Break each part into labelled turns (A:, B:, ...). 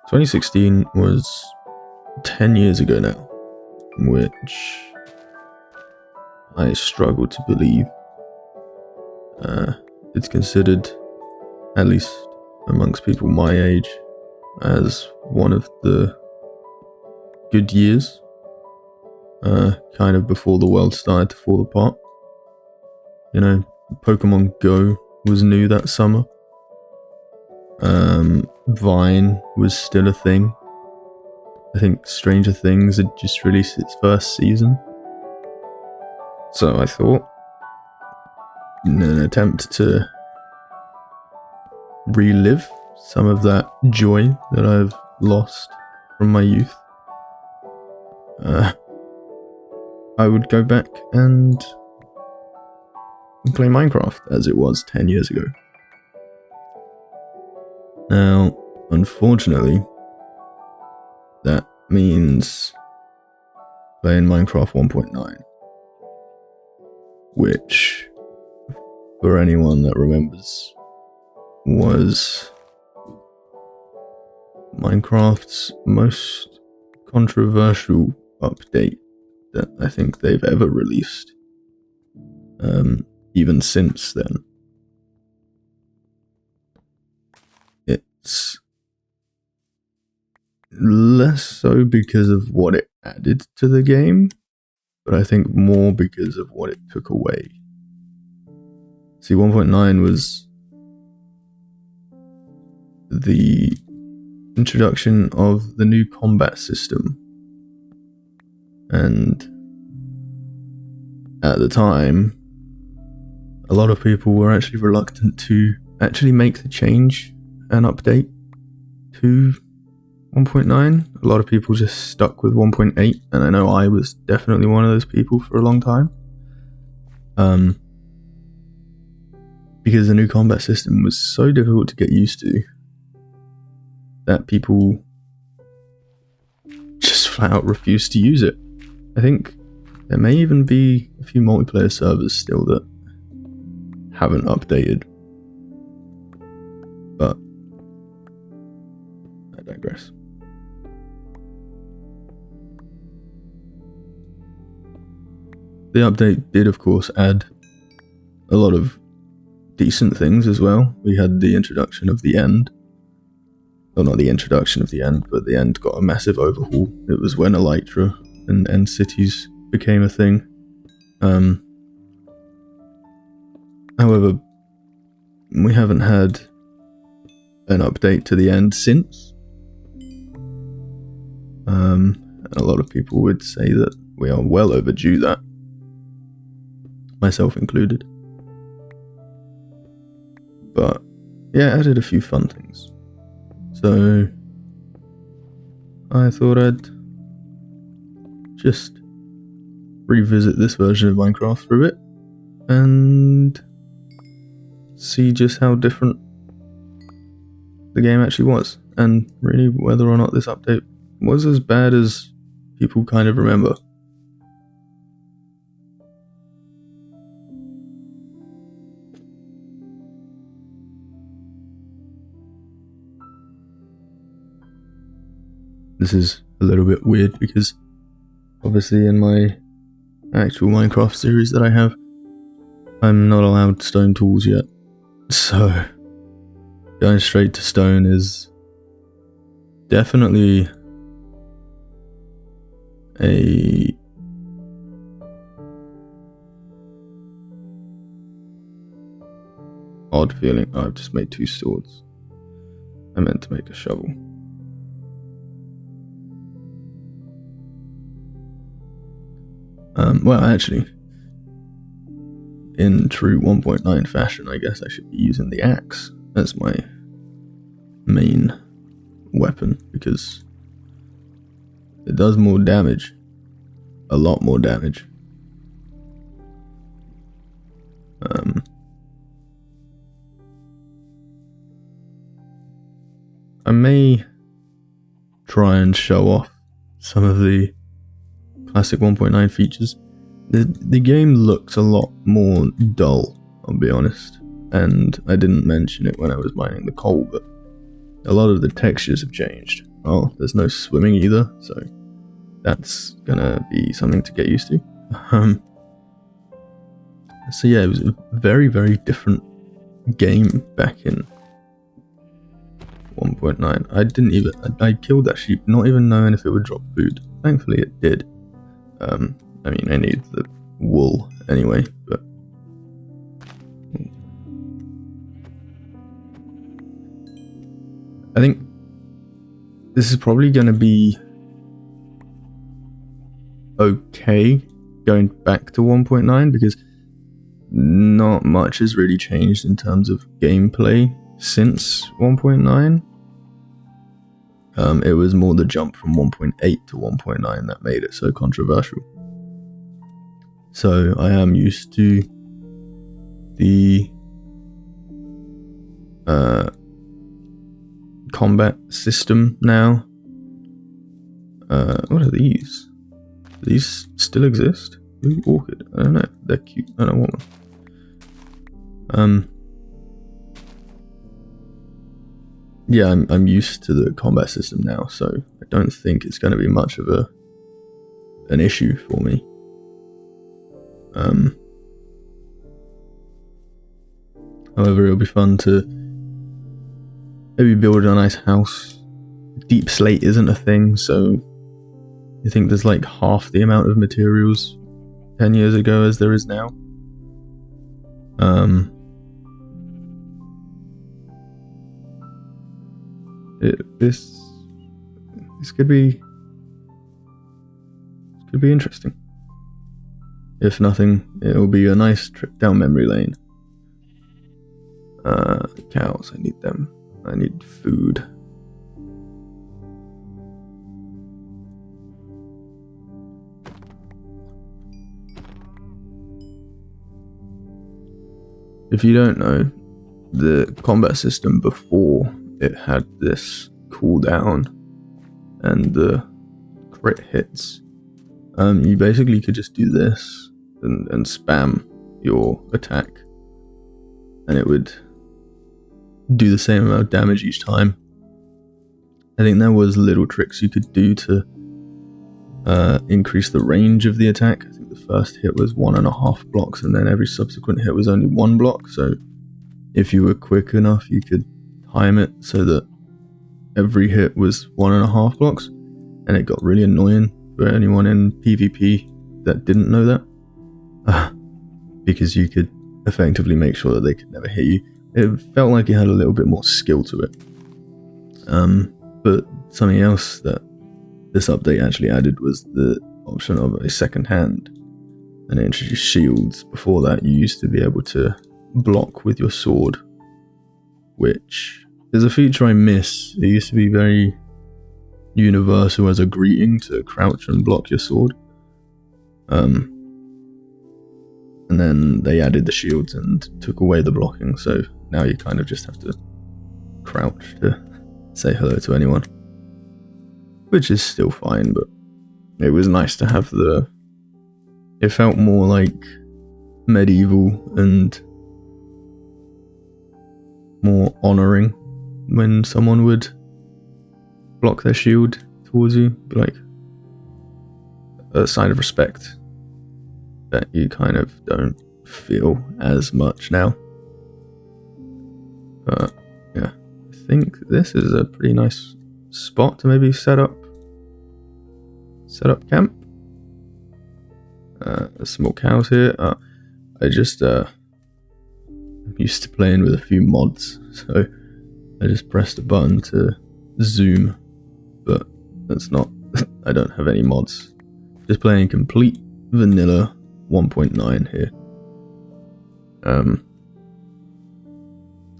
A: ...2016 was 10 years ago now, which I struggle to believe. It's considered, at least amongst people my age, as one of the good years, kind of before the world started to fall apart. You know, Pokemon Go was new that summer. Vine was still a thing. I think Stranger Things had just released its first season. So I thought, in an attempt to relive some of that joy that I've lost from my youth, I would go back and play Minecraft as it was 10 years ago. Now, unfortunately, that means playing Minecraft 1.9, which, for anyone that remembers, was Minecraft's most controversial update that I think they've ever released, even since then. It's less so because of what it added to the game, but I think more because of what it took away. See, 1.9 was the introduction of the new combat system, and at the time, a lot of people were actually reluctant to actually make the change and update to 1.9. A lot of people just stuck with 1.8, and I know I was definitely one of those people for a long time. Because the new combat system was so difficult to get used to that people just flat out refused to use it. I think there may even be a few multiplayer servers still that haven't updated. But I digress. The update did, of course, add a lot of decent things as well. We had the introduction of the end. Well, not the introduction of the end, but the end got a massive overhaul. It was when Elytra and End Cities became a thing. However, we haven't had an update to the end since. A lot of people would say that we are well overdue that, myself included. But yeah, it added a few fun things. So I thought I'd just revisit this version of Minecraft for a bit and see just how different the game actually was, and really whether or not this update was as bad as people kind of remember. This is a little bit weird because obviously in my actual Minecraft series that I have, I'm not allowed stone tools yet. So going straight to stone is definitely a odd feeling. Oh, I've just made 2 swords. I meant to make a shovel. Well, actually, in true 1.9 fashion, I guess I should be using the axe as my main weapon, because it does more damage. A lot more damage. I may try and show off some of the classic 1.9 features. The game looks a lot more dull, I'll be honest, and I didn't mention it when I was mining the coal, but a lot of the textures have changed. Oh, there's no swimming either, so that's gonna be something to get used to. So yeah, it was a very, very different game back in 1.9. I killed that sheep, not even knowing if it would drop food. Thankfully it did. I mean, I need the wool anyway, but I think this is probably going to be okay going back to 1.9, because not much has really changed in terms of gameplay since 1.9. It was more the jump from 1.8 to 1.9 that made it so controversial. So I am used to the combat system now. What are these? Do these still exist? Ooh, orchid. I don't know. They're cute. I don't want one. Yeah, I'm used to the combat system now, so I don't think it's going to be much of an issue for me. However, it'll be fun to maybe build a nice house. Deep slate isn't a thing, so you think there's like half the amount of materials 10 years ago as there is now. This could be interesting. If nothing, it'll be a nice trip down memory lane. Cows, I need them. I need food. If you don't know, the combat system before it had this cooldown and the crit hits, you basically could just do this and spam your attack, and it would do the same amount of damage each time. I think there was little tricks you could do to increase the range of the attack. I think the first hit was 1.5 blocks, and then every subsequent hit was only 1 block. So if you were quick enough, you could time it so that every hit was 1.5 blocks, and it got really annoying for anyone in PvP that didn't know that, because you could effectively make sure that they could never hit you. It felt like it had a little bit more skill to it. But something else that this update actually added was the option of a second hand, and it introduced shields. Before that, you used to be able to block with your sword, which is a feature I miss. It used to be very universal as a greeting to crouch and block your sword. And then they added the shields and took away the blocking, so now you kind of just have to crouch to say hello to anyone, which is still fine, but it was nice to have it felt more like medieval and more honouring when someone would block their shield towards you, like a sign of respect that you kind of don't feel as much now. But yeah, I think this is a pretty nice spot to maybe set up camp. There's some more cows here. I just I'm used to playing with a few mods, so I just pressed a button to zoom, but that's not. I don't have any mods. Just playing complete vanilla 1.9 here.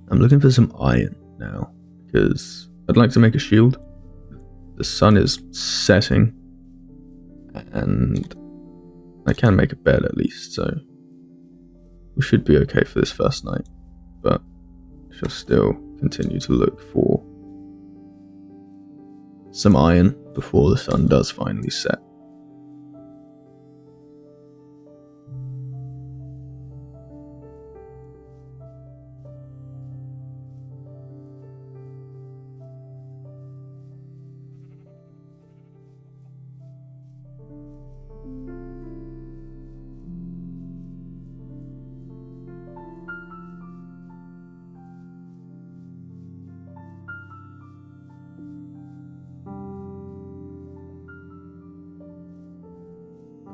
A: I'm looking for some iron now because I'd like to make a shield. The sun is setting, and I can make a bed at least, so we should be okay for this first night. But I shall still continue to look for some iron before the sun does finally set.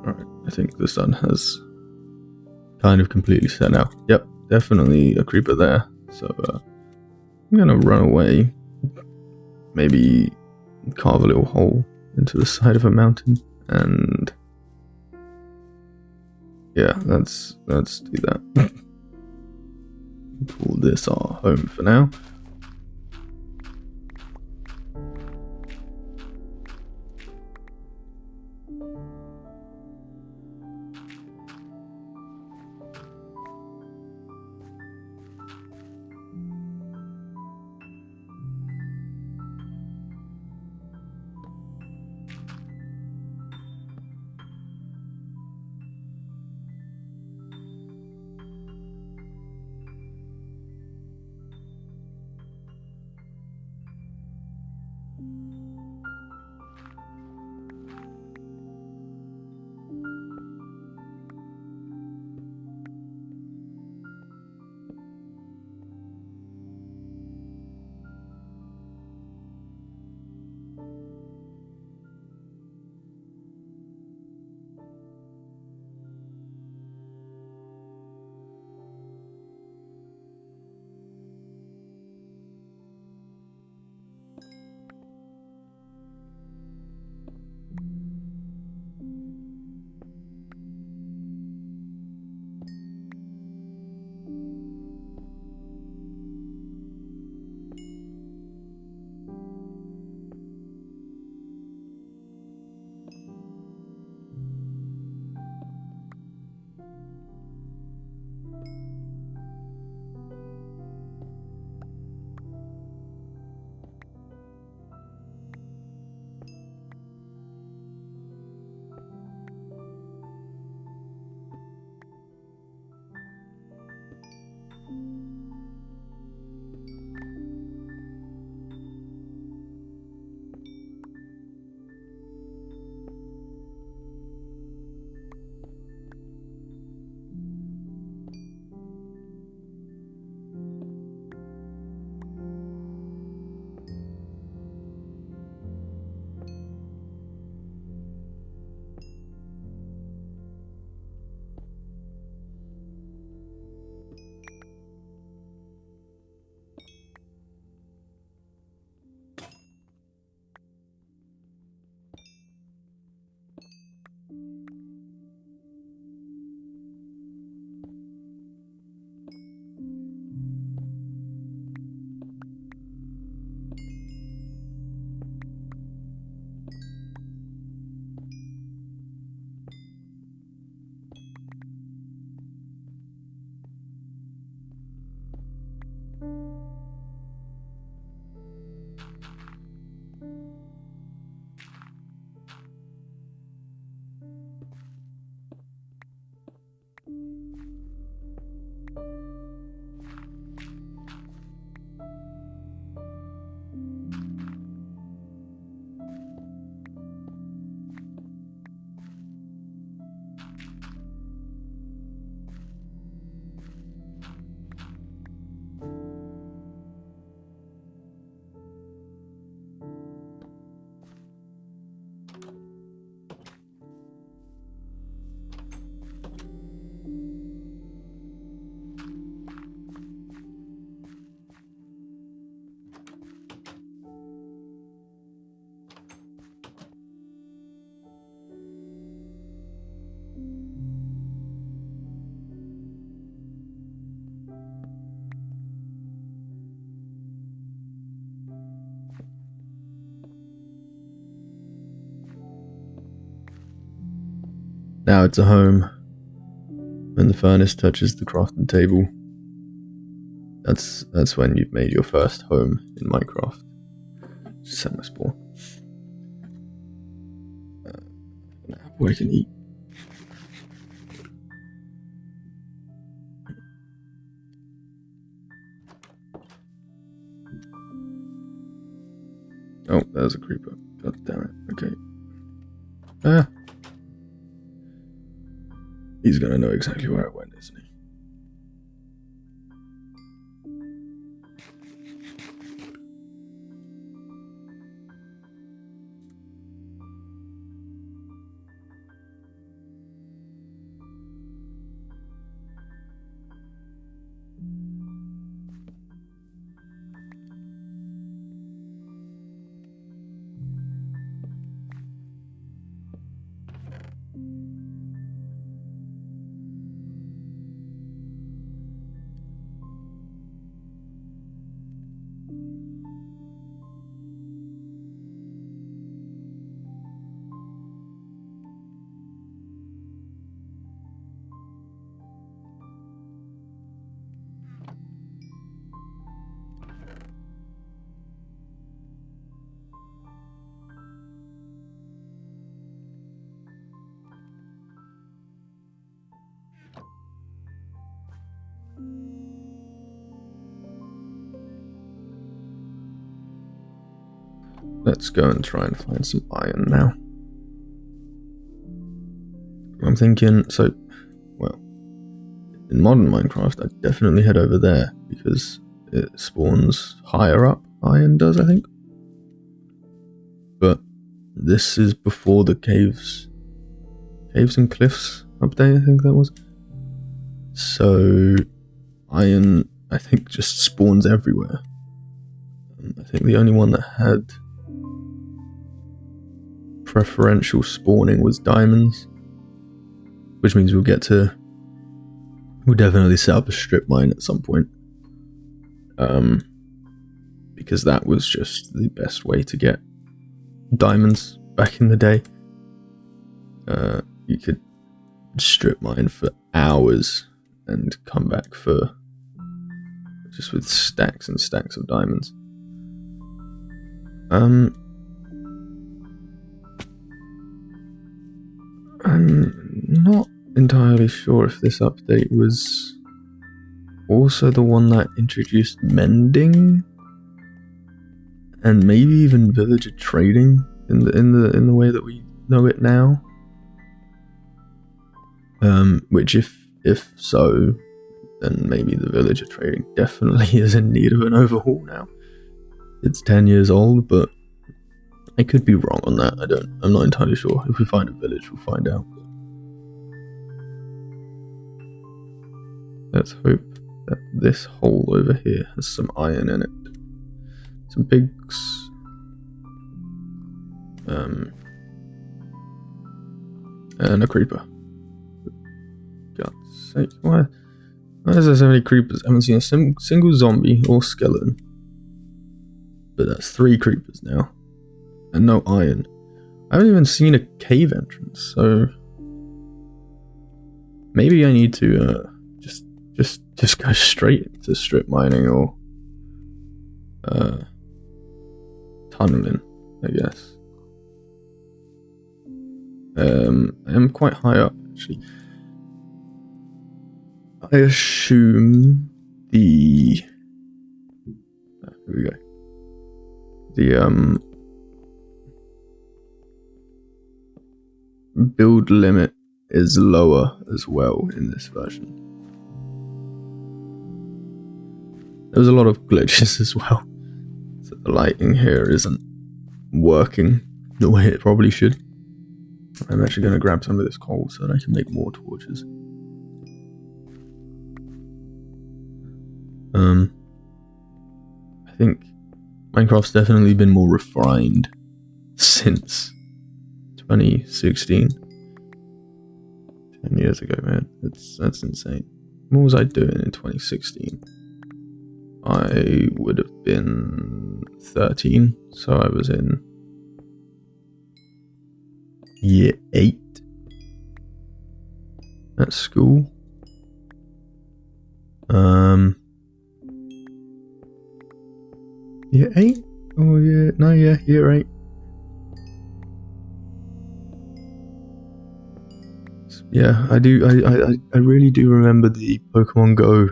A: Alright, I think the sun has kind of completely set now. Yep, definitely a creeper there. So I'm gonna run away. Maybe carve a little hole into the side of a mountain, and yeah, let's do that. Call this our home for now. Now it's a home. When the furnace touches the crafting table, that's when you've made your first home in Minecraft. Just set my spawn. An apple I can eat. Oh, there's a creeper. God damn it. Okay. Ah. He's gonna know exactly where I went, isn't he? Let's go and try and find some iron now. I'm thinking, so, well, in modern Minecraft, I'd definitely head over there because it spawns higher up, iron does, I think. But this is before the caves and cliffs update, I think that was. So, iron, I think, just spawns everywhere. I think the only one that had preferential spawning was diamonds, which means we'll definitely set up a strip mine at some point, because that was just the best way to get diamonds back in the day. You could strip mine for hours and come back for just with stacks and stacks of diamonds. I'm not entirely sure if this update was also the one that introduced mending and maybe even villager trading in the way that we know it now. Which if so, then maybe the villager trading definitely is in need of an overhaul now. It's 10 years old, but I could be wrong on that. I'm not entirely sure. If we find a village, we'll find out. Let's hope that this hole over here has some iron in it. Some pigs. And a creeper. For God's sake, why is there so many creepers? I haven't seen a single zombie or skeleton. But that's 3 creepers now. And no iron. I haven't even seen a cave entrance, so maybe I need to just go straight into strip mining or tunneling, I guess. I am quite high up actually. I assume here we go. The build limit is lower as well in this version. There's a lot of glitches as well. So the lighting here isn't working the way it probably should. I'm actually going to grab some of this coal so that I can make more torches. I think Minecraft's definitely been more refined since 2016. 10 years ago, man. That's insane. What was I doing in 2016? I would have been 13, so I was in year 8. at school. Year 8? Oh yeah, no, yeah, year 8. Yeah, I do. I really do remember the Pokemon Go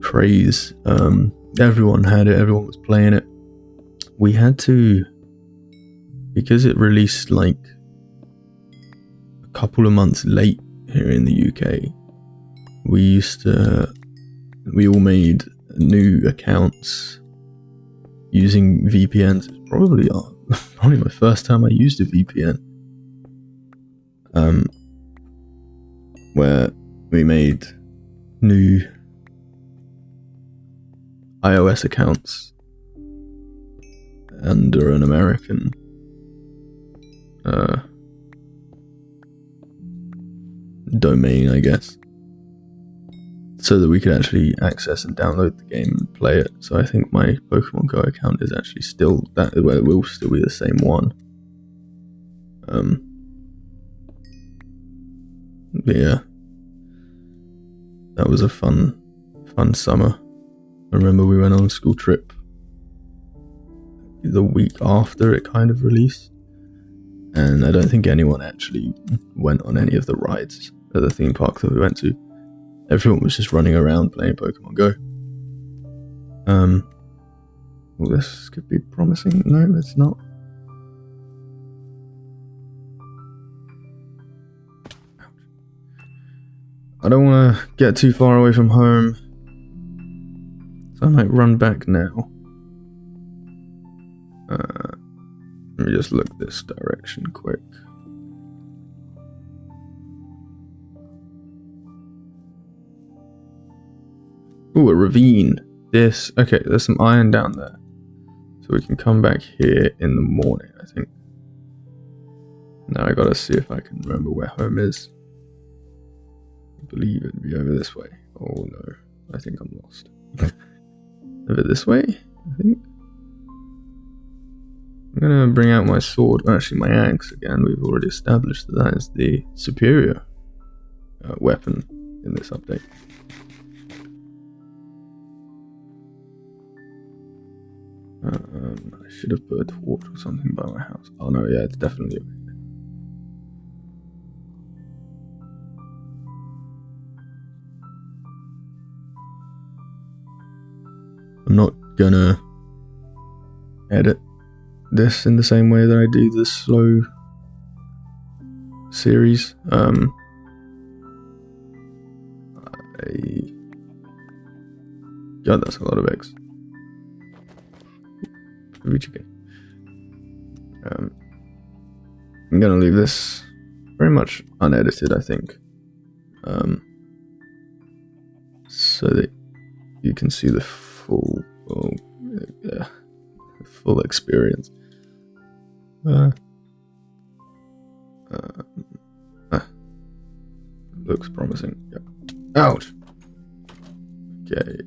A: craze. Everyone had it. Everyone was playing it. We had to, because it released like a couple of months late here in the UK. We all made new accounts using VPNs. It's probably my first time I used a VPN. Where we made new iOS accounts under an American domain, I guess, so that we could actually access and download the game and play it. So I think my Pokemon Go account is actually still that. Well, it will still be the same one. But yeah, that was a fun summer. I remember we went on a school trip the week after it kind of released, and I don't think anyone actually went on any of the rides at the theme park that we went to. Everyone was just running around playing Pokemon Go. Well, this could be promising. No, it's not. I don't want to get too far away from home, so I might run back now. Let me just look this direction quick. Ooh, a ravine. Okay, there's some iron down there. So we can come back here in the morning, I think. Now I gotta see if I can remember where home is. I believe it'd be over this way. Oh no, I think I'm lost. Over this way, I think. I'm gonna bring out my sword, actually my axe again. We've already established that is the superior weapon in this update. I should have put a torch or something by my house. Oh no, yeah, it's definitely over here. I'm not gonna edit this in the same way that I do the slow series. God, that's a lot of eggs. I'm gonna leave this very much unedited, I think, so that you can see the full experience. Looks promising. Yep. Ouch. Okay.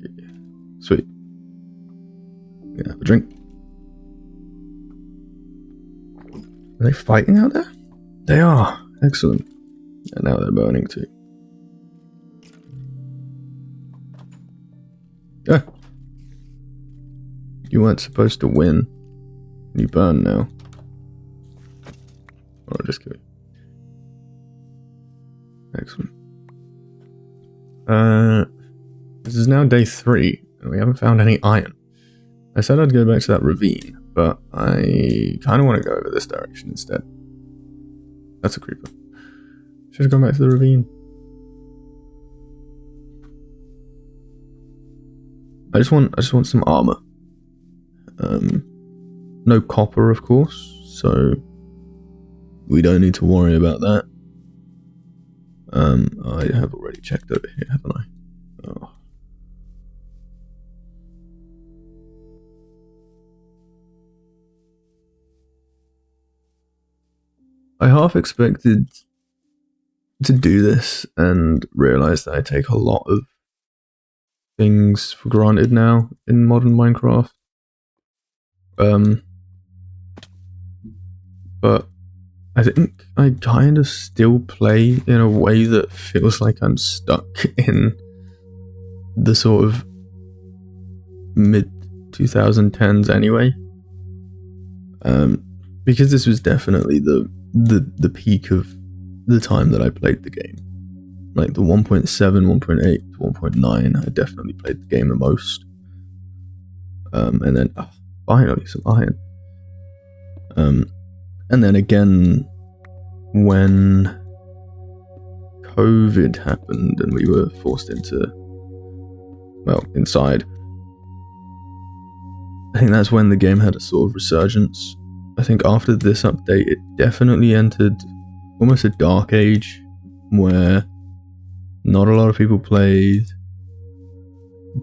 A: Sweet. I'm gonna have a drink. Are they fighting out there? They are. Excellent. And now they're burning too. Ah. You weren't supposed to win. You burn now. Oh, just kidding. Excellent. This is now day 3, and we haven't found any iron. I said I'd go back to that ravine, but I kind of want to go over this direction instead. That's a creeper. Should have gone back to the ravine. I just want some armor. No copper, of course, so we don't need to worry about that. I have already checked over here, haven't I? Oh. I half expected to do this and realize that I take a lot of things for granted now in modern Minecraft. But I think I kind of still play in a way that feels like I'm stuck in the sort of mid 2010s anyway. Because this was definitely the peak of the time that I played the game. Like the 1.7, 1.8 to 1.9, I definitely played the game the most. And then finally some iron. And then again, when COVID happened and we were forced inside, I think that's when the game had a sort of resurgence. I think after this update, it definitely entered almost a dark age where not a lot of people played.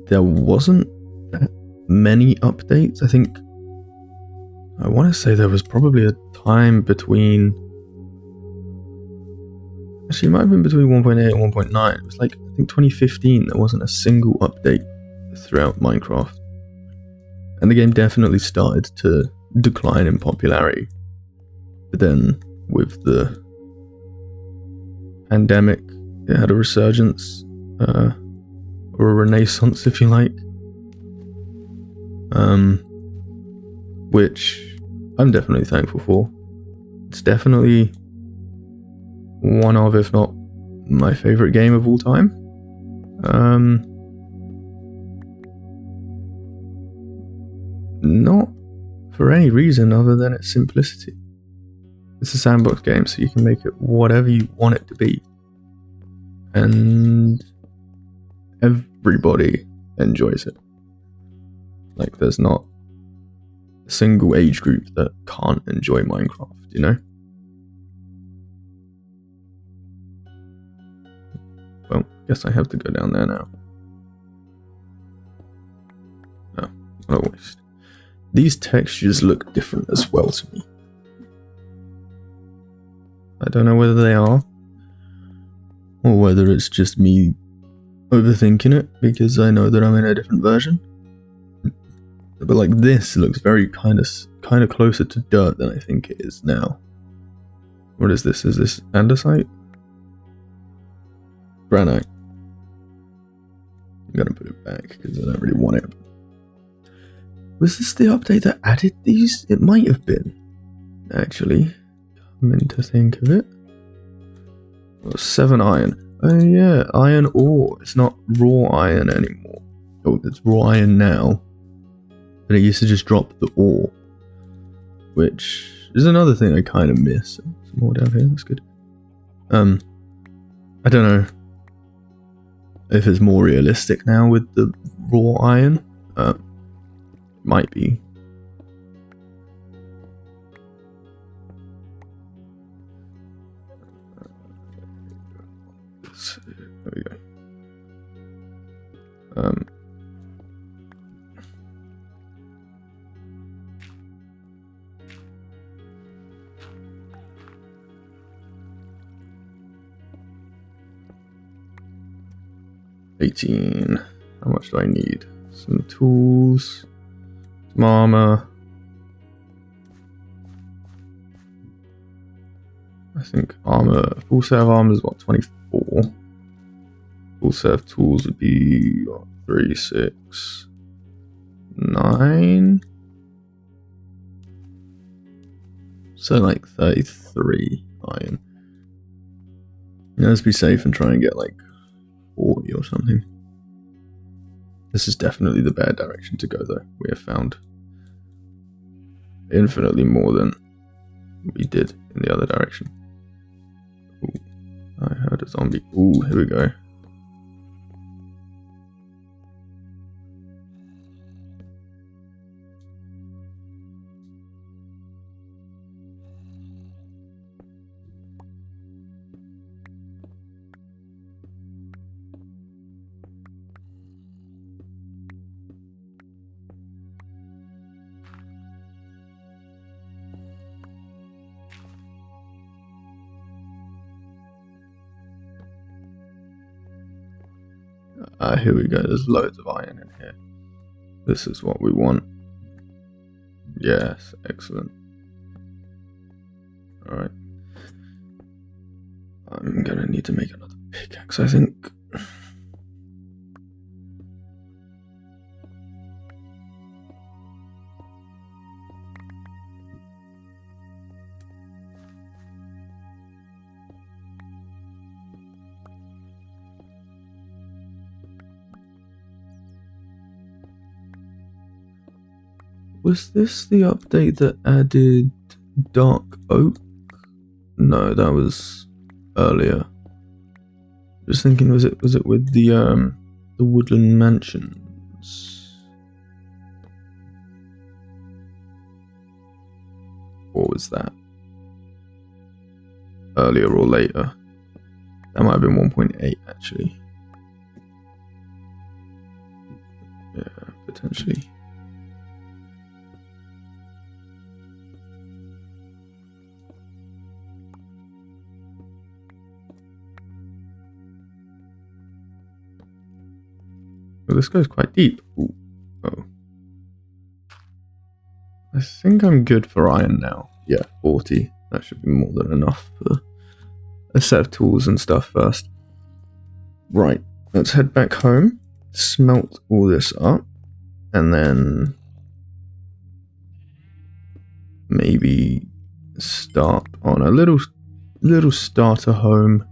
A: There wasn't that many updates. I want to say there was probably a time between... Actually, it might have been between 1.8 and 1.9. It was like, I think 2015, there wasn't a single update throughout Minecraft. And the game definitely started to decline in popularity. But then, with the pandemic, it had a resurgence, or a renaissance, if you like. Which I'm definitely thankful for. It's definitely one of, if not my favorite game of all time. Not for any reason other than its simplicity. It's a sandbox game, so you can make it whatever you want it to be. And everybody enjoys it. Like, there's not a single age group that can't enjoy Minecraft, you know? Well, guess I have to go down there now. Oh, what a waste. These textures look different as well to me. I don't know whether they are, or whether it's just me overthinking it, because I know that I'm in a different version. But like, this looks very kind of closer to dirt than I think it is now. What is this? Is this andesite? Granite. I'm gonna put it back because I don't really want it. Was this the update that added these? It might have been, actually. Coming to think of it. Oh, 7 iron. Oh yeah, iron ore. It's not raw iron anymore. Oh, it's raw iron now. But it used to just drop the ore. Which is another thing I kind of miss. Some more down here, that's good. I don't know if it's more realistic now with the raw iron. Might be. There we go. 18. How much do I need? Some tools, some armor. I think armor, full set of armor is what, 24. Full set of tools would be what, 3, 6, 9. So like 33 iron. Let's be safe and try and get like 40 or something. This is definitely the bad direction to go though. We have found infinitely more than we did in the other direction. Ooh, I heard a zombie. Ooh, here we go. Here we go, there's loads of iron in here. This is what we want. Yes, excellent. Alright. I'm gonna need to make another pickaxe, I think. Was this the update that added dark oak? No, that was earlier. Just thinking, was it with the woodland mansions? Or was that earlier or later? That might have been 1.8 actually. Yeah, potentially. Well, this goes quite deep. Ooh. Oh. I think I'm good for iron now. Yeah, 40. That should be more than enough for a set of tools and stuff first. Right, let's head back home, smelt all this up, and then maybe start on a little starter home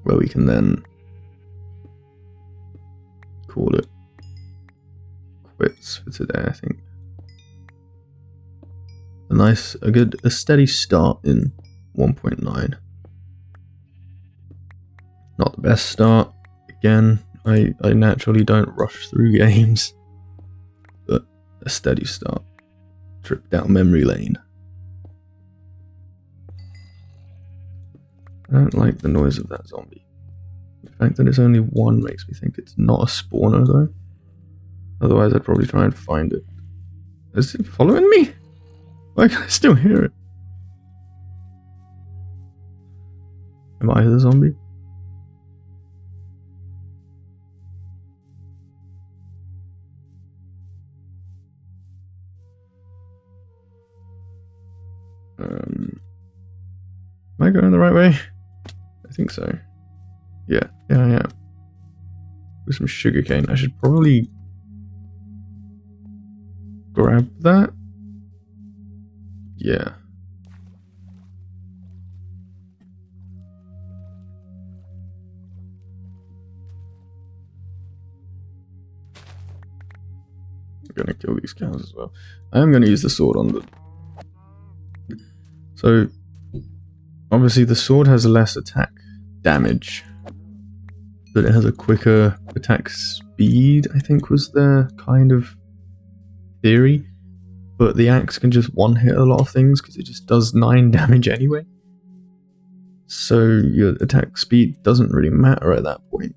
A: where we can then call it quits for today, I think. A steady start in 1.9. Not the best start. Again, I naturally don't rush through games, but a steady start. Trip down memory lane. I don't like the noise of that zombie. The fact that it's only one makes me think it's not a spawner though. Otherwise I'd probably try and find it. Is it following me? Why can I still hear it? Am I the zombie? Am I going the right way? I think so. Yeah, I am. With some sugarcane. I should probably grab that. Yeah. I'm gonna kill these cows as well. I am gonna use the sword on the... So, obviously the sword has less attack damage, but it has a quicker attack speed, I think was their kind of theory. But the axe can just one-hit a lot of things because it just does 9 damage anyway. So your attack speed doesn't really matter at that point.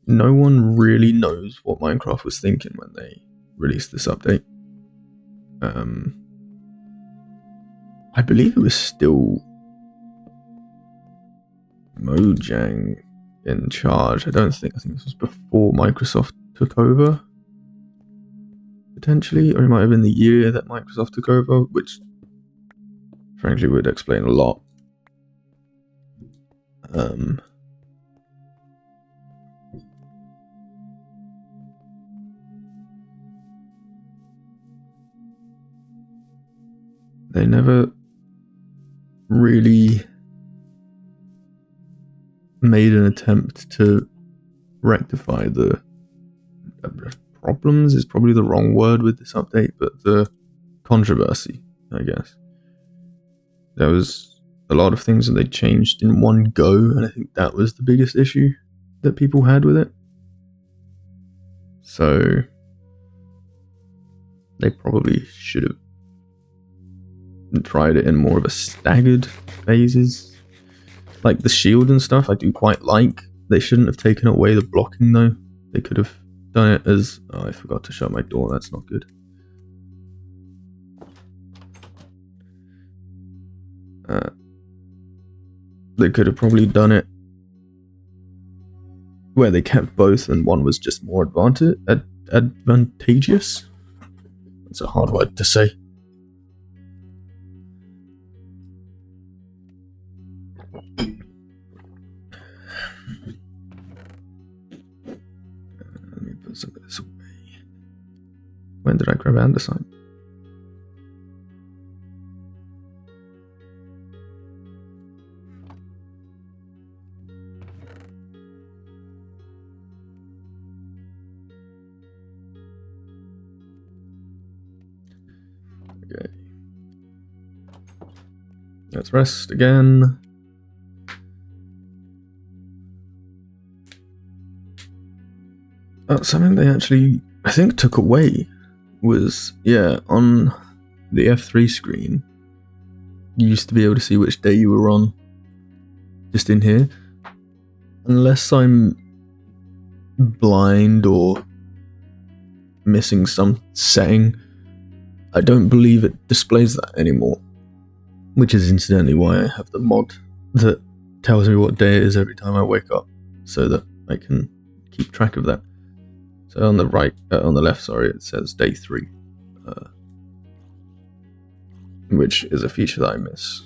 A: No one really knows what Minecraft was thinking when they released this update. I believe it was still Mojang in charge. I think this was before Microsoft took over. Potentially, or it might have been the year that Microsoft took over, which frankly would explain a lot. They never really made an attempt to rectify the problems is probably the wrong word with this update, but the controversy, I guess. There was a lot of things that they changed in one go, and I think that was the biggest issue that people had with it. So they probably should have tried it in more of a staggered phases. Like the shield and stuff I do quite like. They shouldn't have taken away the blocking though. They could have done it as... Oh, I forgot to shut my door, that's not good. They could have probably done it where they kept both and one was just more advantageous. That's a hard word to say. some of this away. When did I grab andesite? Okay. Let's rest again. Something they actually, I think, took away was, yeah, on the F3 screen, you used to be able to see which day you were on, just in here. Unless I'm blind or missing some setting, I don't believe it displays that anymore. Which is incidentally why I have the mod that tells me what day it is every time I wake up, so that I can keep track of that. So on the right, on the left, sorry, it says day 3, which is a feature that I miss.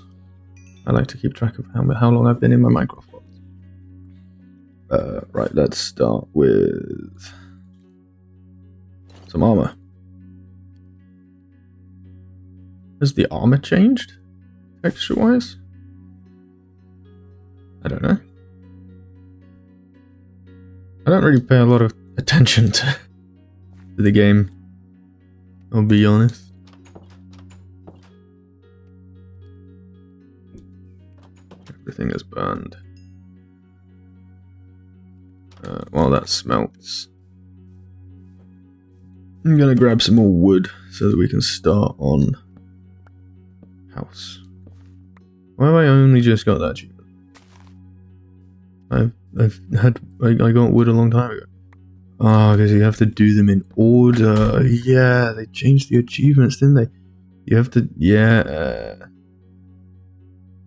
A: I like to keep track of how long I've been in my Minecraft box. Right, let's start with some armor. Has the armor changed, texture-wise? I don't know. I don't really pay a lot of attention to the game, I'll be honest. Everything is burned. While that smelts, I'm gonna grab some more wood so that we can start on house. Why have I only just got that achievement? I got wood a long time ago. Oh, because you have to do them in order. Yeah, they changed the achievements, didn't they? You have to, yeah.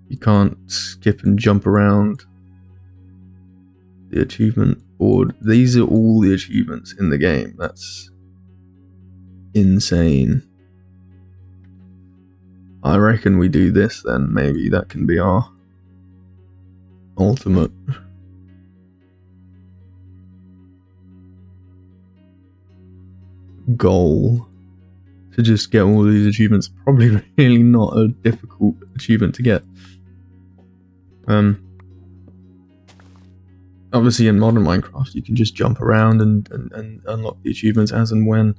A: You can't skip and jump around the achievement board. These are all the achievements in the game. That's insane. I reckon we do this then. Maybe that can be our ultimate goal, to just get all these achievements. Probably really not a difficult achievement to get. Obviously in modern Minecraft you can just jump around and unlock the achievements as and when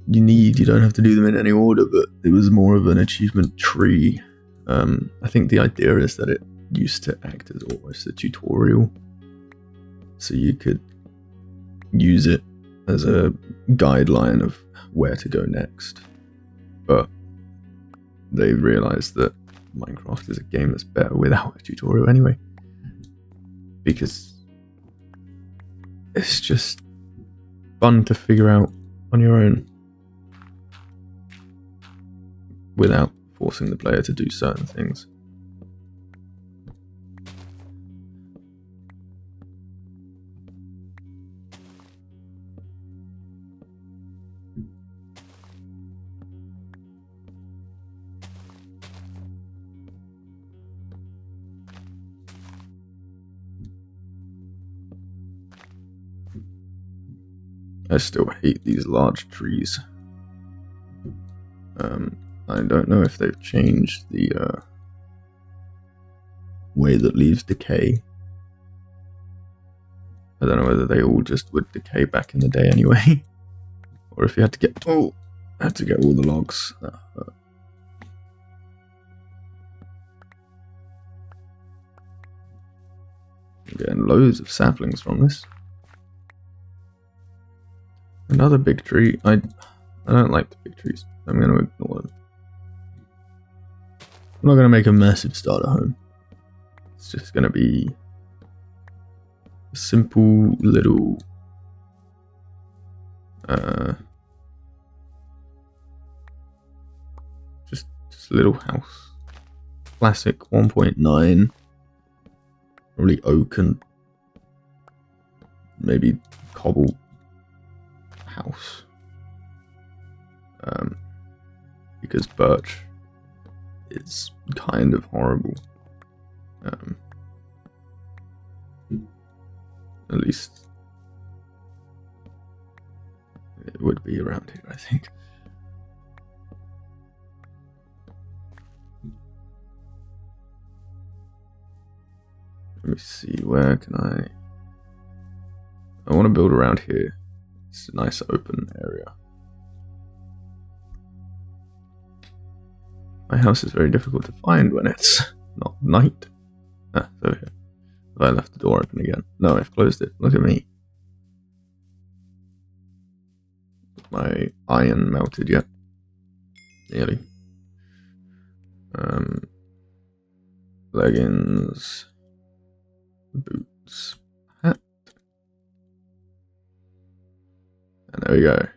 A: you need. You don't have to do them in any order, but it was more of an achievement tree. I think the idea is that it used to act as almost a tutorial, so you could use it as a guideline of where to go next. But they realized that Minecraft is a game that's better without a tutorial anyway, because it's just fun to figure out on your own without forcing the player to do certain things. I still hate these large trees. I don't know if they've changed the way that leaves decay. I don't know whether they all just would decay back in the day anyway, or if you had to get all the logs. I'm getting loads of saplings from this. Another big tree. I don't like the big trees. I'm going to ignore them. I'm not going to make a massive starter home. It's just going to be a simple little just a little house. Classic 1.9. Probably oak and maybe cobble house, because birch is kind of horrible, at least It would be around here, I think. Let me see, where can I want to build around here. It's a nice open area. My house is very difficult to find when it's not night. Ah, it's over here. Have I left the door open again? No, I've closed it. Look at me. My iron melted yet? Nearly. Leggings. Boots. Hat. And there we go.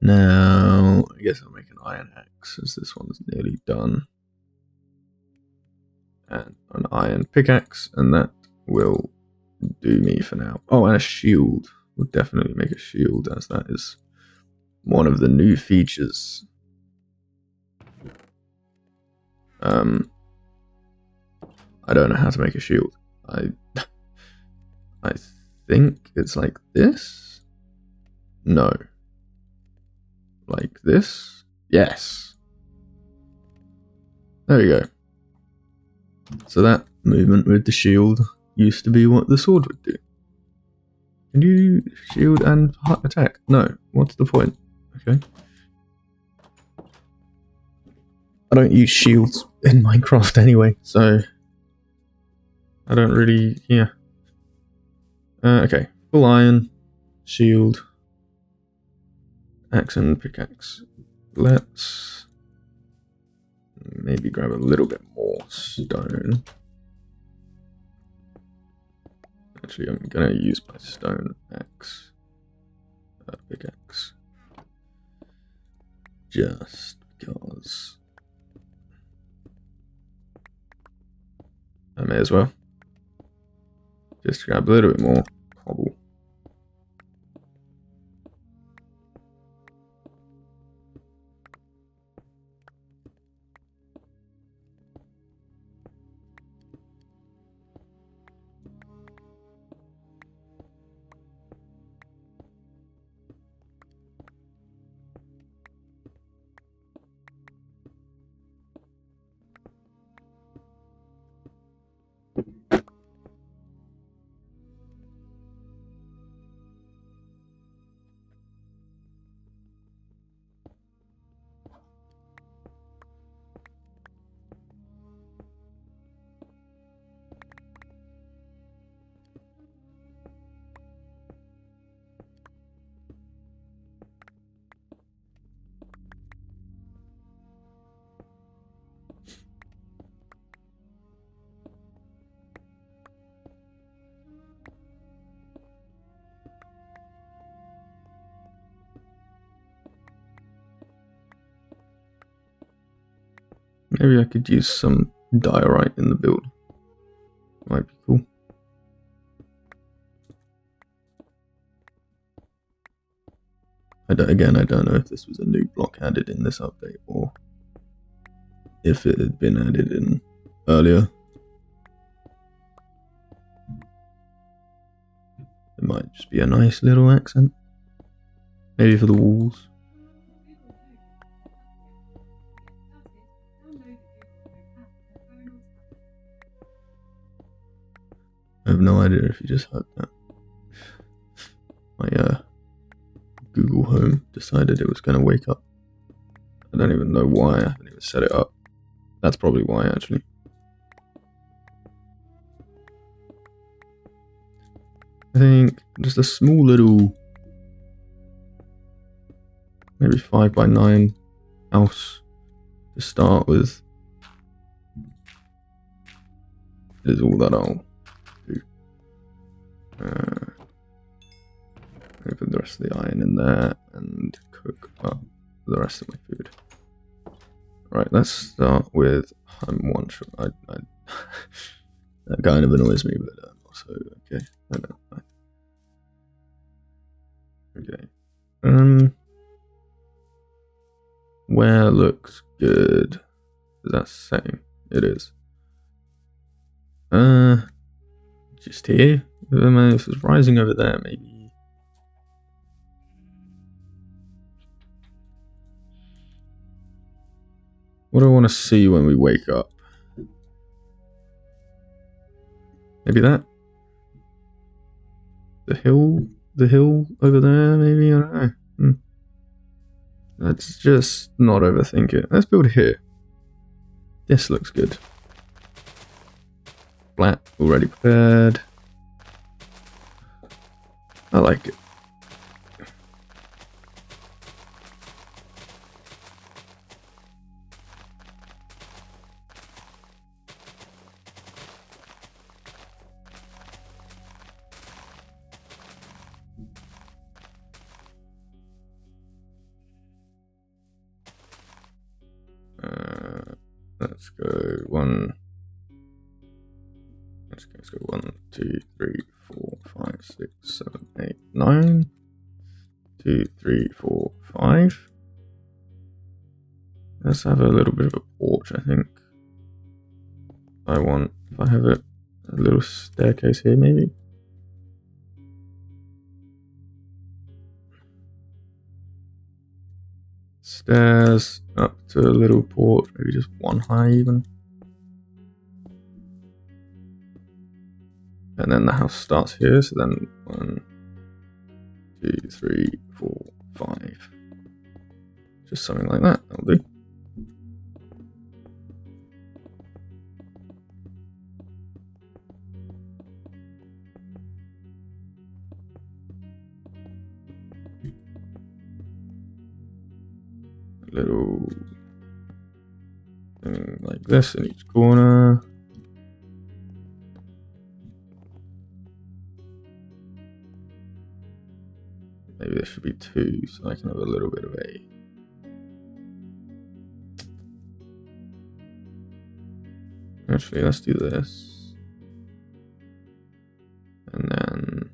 A: Now, I guess I'll make an iron axe, as this one's nearly done. And an iron pickaxe, and that will do me for now. Oh, and a shield. We'll definitely make a shield, as that is one of the new features. I don't know how to make a shield. I think it's like this? No. Like this? Yes. There we go. So that movement with the shield used to be what the sword would do. Can you shield and attack? No. What's the point? Okay. I don't use shields in Minecraft anyway, so I don't really, yeah. Okay, full iron, shield, axe and pickaxe. Let's maybe grab a little bit more stone. Actually, I'm gonna use my stone axe, pickaxe, just because I may as well. Just grab a little bit more cobble. Maybe I could use some diorite in the build. Might be cool. Again, I don't know if this was a new block added in this update or if it had been added in earlier. It might just be a nice little accent. Maybe for the walls. I have no idea if you just heard that. My Google Home decided it was going to wake up. I don't even know why. I haven't even set it up. That's probably why, actually. I think just a small little, maybe 5x9 house to start with is all that I'll do. Put the rest of the iron in there and cook up the rest of my food. Right, let's start with one shot. That kind of annoys me, but also okay. I don't know. Okay. Where looks good? Is that same? It is. Just here. If it's rising over there, maybe. What do I want to see when we wake up? Maybe that? The hill over there, maybe? I don't know. Let's just not overthink it. Let's build here. This looks good. Flat, already prepared. I like it. Let's go one. Let's go 1, 2, 3, 4, 5, 6, 7, 8, 9. 2, 3, 4, 5. Let's have a little bit of a porch, I think. If I have a little staircase here, maybe. Stairs up to a little porch, maybe just one high even. And then the house starts here, so then 1, 2, 3, 4, 5. Just something like that, that'll do. A little thing like this in each corner. Maybe there should be 2, so I can have a little bit of a... Actually, let's do this. And then...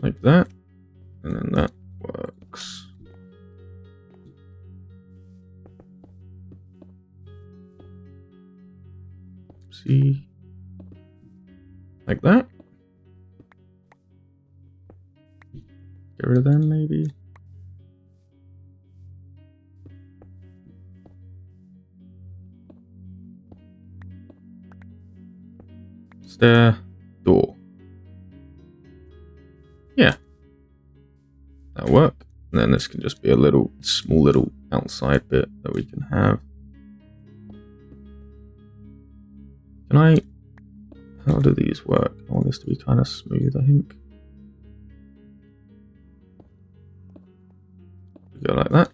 A: like that. And then that works. See, like that. Get rid of them, maybe. Stair, door. Yeah, that'll work. And then this can just be a small little outside bit that we can have. How do these work? I want this to be kind of smooth, I think. Go like that.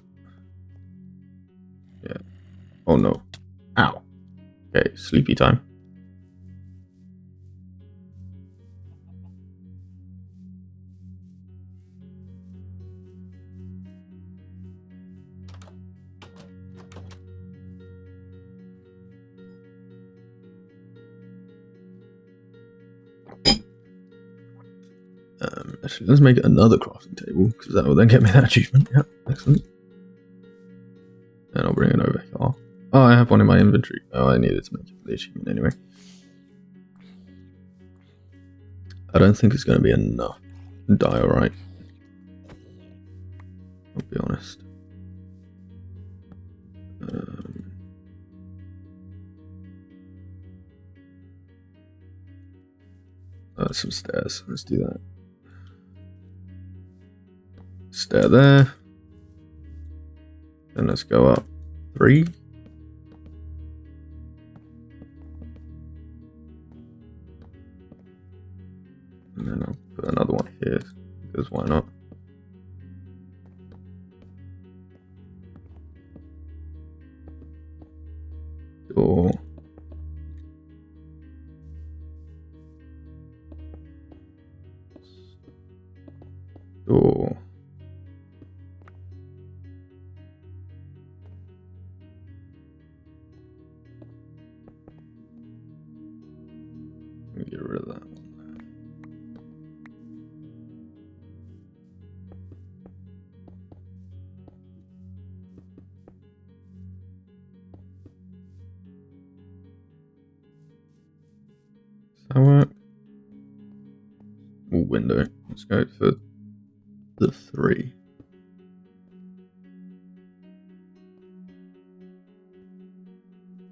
A: Yeah. Oh no. Ow. Okay, sleepy time. Actually, let's make another crafting table, because that will then get me that achievement. Yep, excellent. And I'll bring it over here. Oh, I have one in my inventory. Oh, I needed to make it for the achievement anyway. I don't think it's going to be enough diorite. I'll be honest. Some stairs. Let's do that. Stair there. Then let's go up 3. And then I'll put another one here, because why not? Door. Door. Get rid of that one. Does that work? window. Let's go for the 3.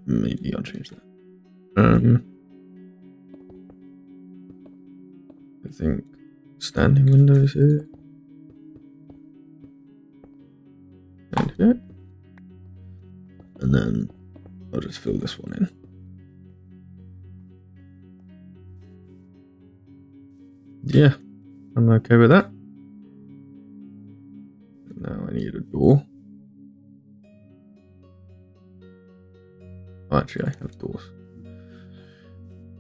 A: Maybe I'll change that. I think standing windows here. And here. And then I'll just fill this one in. Yeah, I'm okay with that. Now I need a door. Oh, actually, I have doors.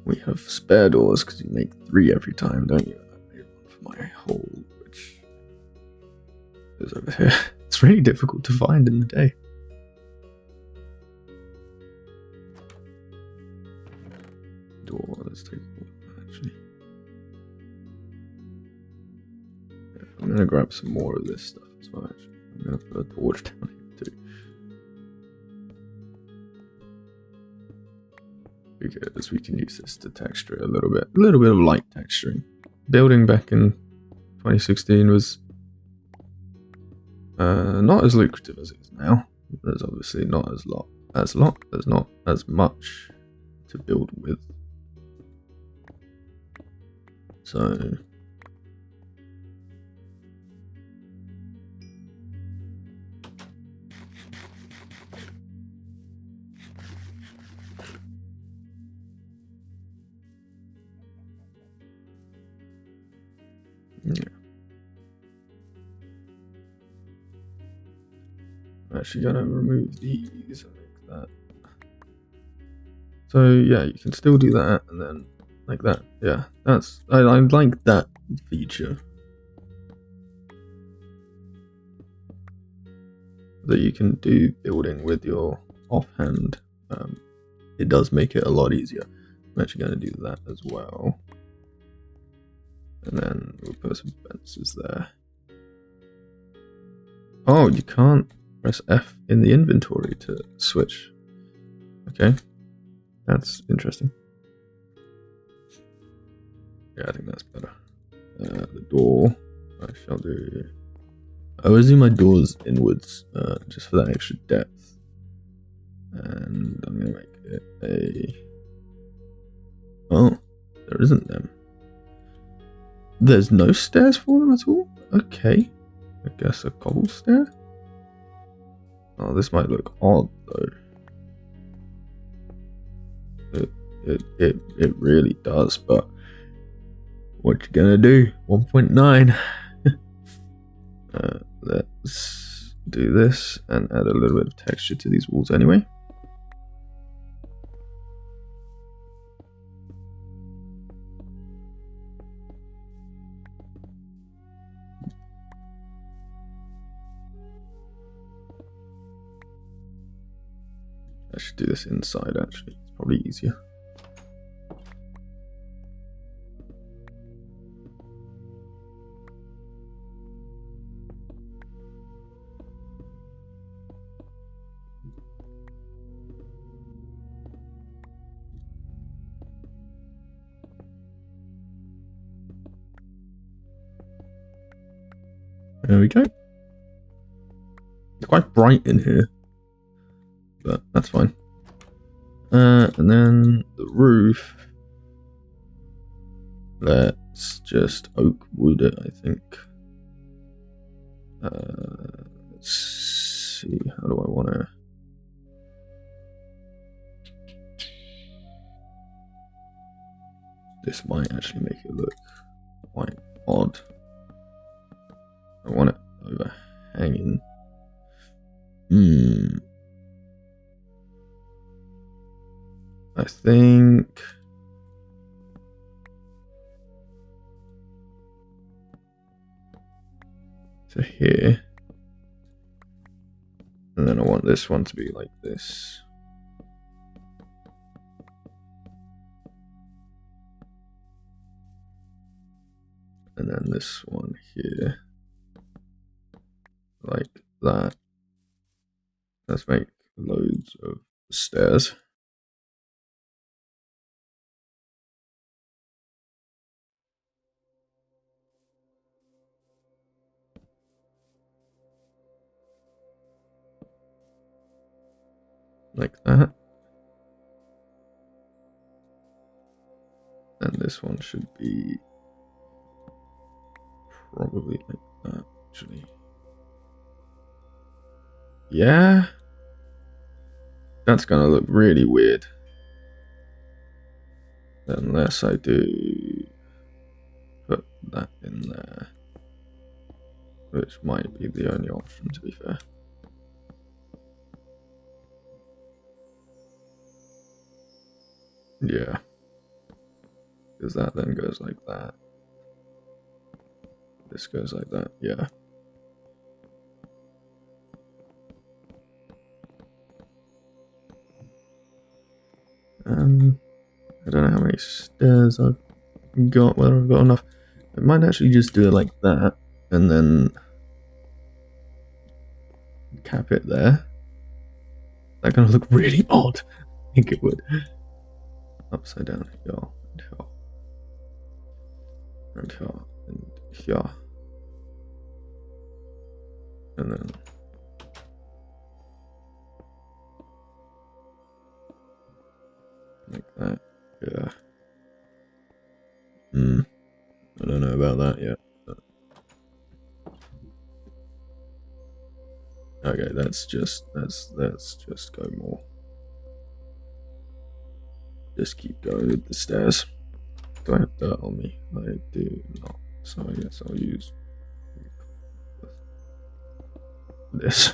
A: We have spare doors because you make 3 every time, don't you? I made one for my hole, which is over here. It's really difficult to find in the day. Door, let's take a look, actually. Yeah, I'm gonna grab some more of this stuff as well, actually. I'm gonna put a torch down here too. Because we can use this to texture it a little bit of light texturing. Building back in 2016 was not as lucrative as it is now. There's obviously not as there's not as much to build with. So yeah. I'm actually gonna remove these and make that. So yeah, you can still do that and then like that. Yeah, I like that feature. That you can do building with your offhand. It does make it a lot easier. I'm actually going to do that as well. And then we'll put some fences there. Oh, you can't press F in the inventory to switch. Okay, that's interesting. Yeah, I think that's better. The door, I shall do. I always do my doors inwards, just for that extra depth. And I'm gonna make it a. Oh, there isn't them. There's no stairs for them at all? Okay. I guess a cobble stair? Oh, this might look odd though. It really does, but what you gonna do? 1.9. Let's do this and add a little bit of texture to these walls anyway. I should do this inside actually, it's probably easier. There we go. It's quite bright in here, but that's fine. And then the roof. Let's just oak wood it, I think. Let's see, how do I want to... This might actually make it look quite odd. I want it overhanging. I think to here, and then I want this one to be like this. And then this one here, like that. Let's make loads of stairs. like that. And this one should be probably like that, actually. Yeah. That's gonna look really weird. Unless I do put that in there. Which might be the only option, to be fair. Yeah. Because that then goes like that. This goes like that, yeah. I don't know how many stairs I've got, whether I've got enough. I might actually just do it like that, and then cap it there. That's gonna look really odd. I think it would. Upside down here, and here, and here, and here. And then like that, yeah. I don't know about that yet. But... okay, let's just go more. Just keep going with the stairs. Do I have dirt on me? I do not. So I guess I'll use this.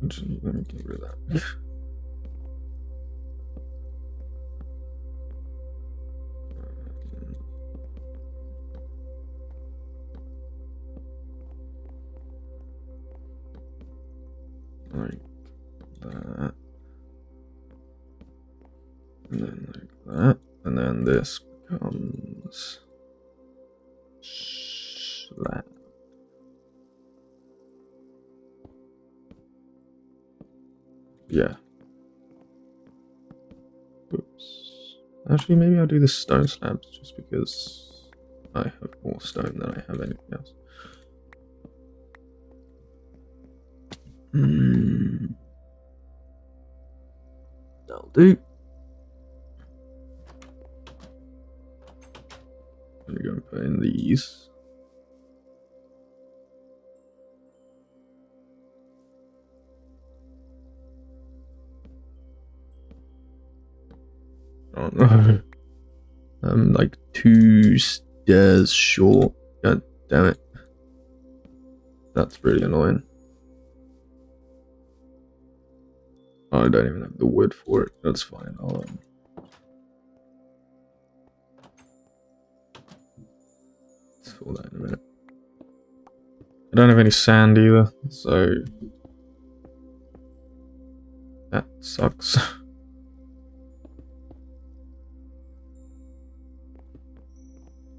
A: Actually, let me get rid of that. Like that. And then like that. And then this becomes slab. Yeah. Oops. Actually, maybe I'll do the stone slabs just because I have more stone than I have anything else. That'll do. I'm gonna go and put in these. Oh no. I'm like 2 stairs short. God damn it. That's really annoying. Oh, I don't even have the wood for it. That's fine. I'll fill that in a minute. I don't have any sand either, so that sucks.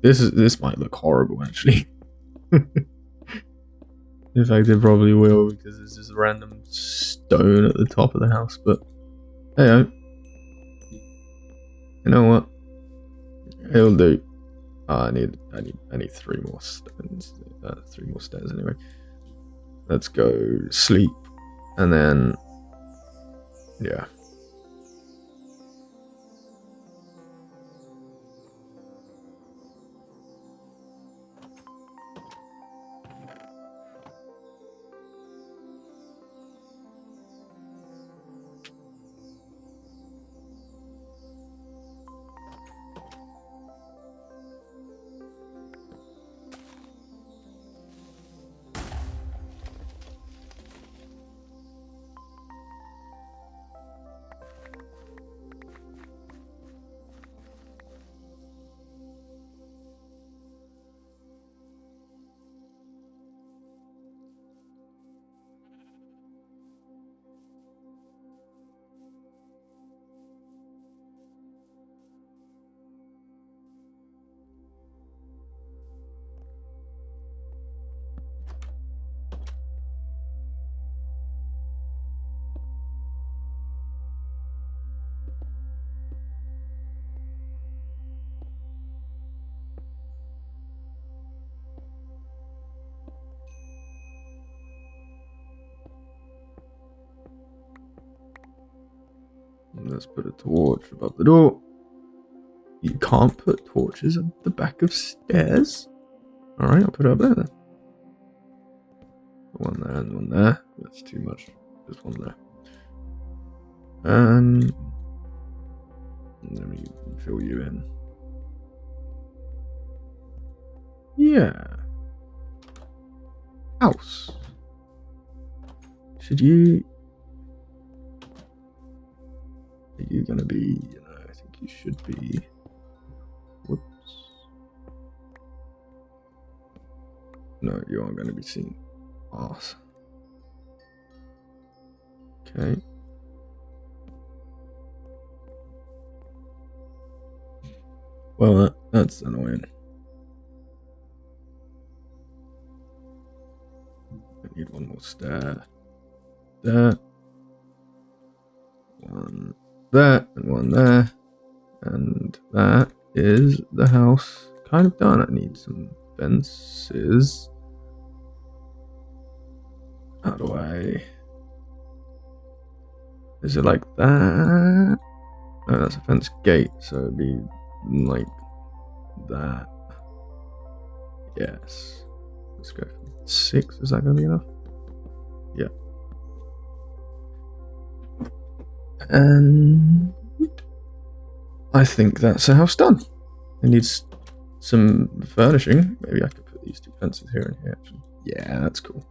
A: This might look horrible actually. In fact, it probably will because there's just random stone at the top of the house. But hey, you know what? It'll do. I need 3 more stones. 3 more stairs anyway. Let's go sleep, and then yeah. Let's put a torch above the door. You can't put torches at the back of stairs. Alright, I'll put it up there then. One there and one there. That's too much. Just one there. Let me fill you in. Yeah. House. Should you... Are you gonna be... You know, I think you should be... Whoops. No, you aren't gonna be seen. Arse. Okay. Well, that's annoying. I need one more stair. There. One there, and one there. And that is the house kind of done. I need some fences. How do I... Is it like that? No, that's a fence gate, so it'd be like that. Yes. Let's go for 6. Is that going to be enough? Yeah. And I think that's a house done. It needs some furnishing. Maybe I could put these 2 fences here and here, actually. Yeah, that's cool.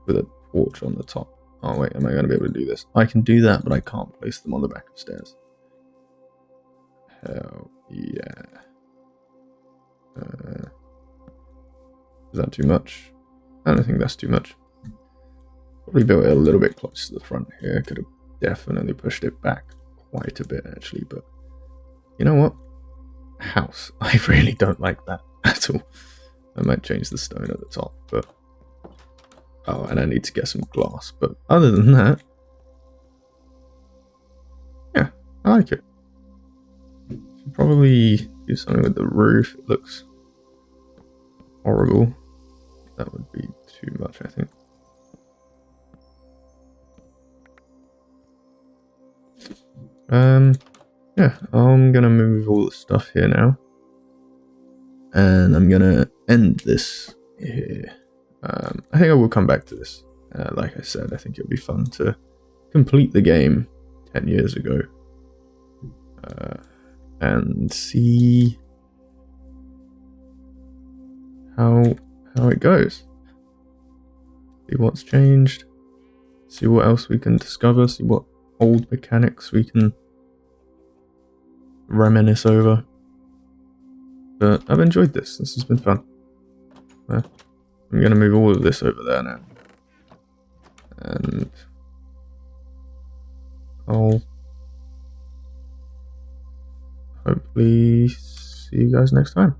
A: With a porch on the top. Oh wait, am I going to be able to do this? I can do that, but I can't place them on the back of stairs. Hell yeah. Is that too much? I don't think that's too much. Probably built it a little bit close to the front here. Could have definitely pushed it back quite a bit actually, but you know what? House. I really don't like that at all. I might change the stone at the top, but... Oh, and I need to get some glass, but other than that... Yeah, I like it. Should probably do something with the roof. It looks horrible. That would be too much, I think. Yeah, I'm gonna move all the stuff here now. And I'm gonna end this here. I think I will come back to this. Like I said, I think it'll be fun to complete the game 10 years ago. And see how it goes. See what's changed. See what else we can discover. See what old mechanics we can reminisce over. But I've enjoyed this. This has been fun. I'm going to move all of this over there now. And I'll hopefully see you guys next time.